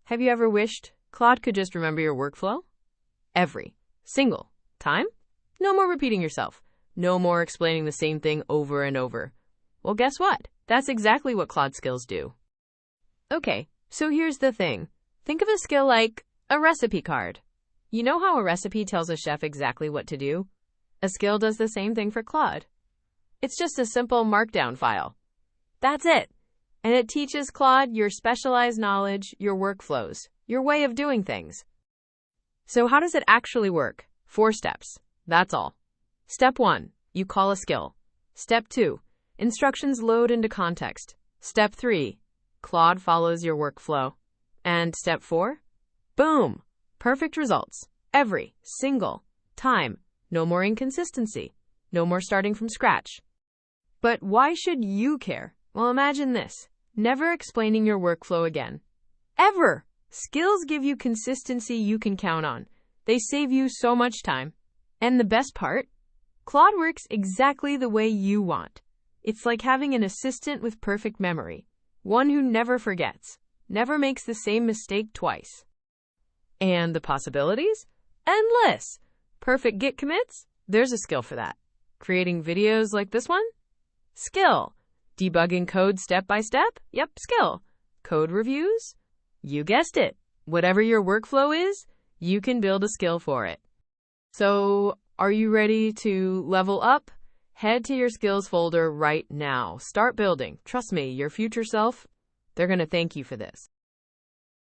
Have you ever wished Claude could just remember your workflow? Every single time? No more repeating yourself. No more explaining the same thing over and over. Well, guess what? That's exactly what Claude Skills do. Okay, so here's the thing. Think of a skill like a recipe card. You know how a recipe tells a chef exactly what to do? A skill does the same thing for Claude. It's just a simple Markdown file. That's it. And it teaches Claude your specialized knowledge, your workflows, your way of doing things. So how does it actually work? 4 steps. That's all. Step 1, you call a skill. Step 2, instructions load into context. Step 3, Claude follows your workflow. And step 4, boom, perfect results. Every single time. No more inconsistency. No more starting from scratch. But why should you care? Well, imagine this. Never explaining your workflow again. Ever! Skills give you consistency you can count on. They save you so much time. And the best part? Claude works exactly the way you want. It's like having an assistant with perfect memory. One who never forgets. Never makes the same mistake twice. And the possibilities? Endless! Perfect Git commits? There's a skill for that. Creating videos like this one? Skill. Debugging code step by step? Yep, skill. Code reviews? You guessed it. Whatever your workflow is, you can build a skill for it. So, are you ready to level up? Head to your skills folder right now. Start building. Trust me, your future self, they're going to thank you for this.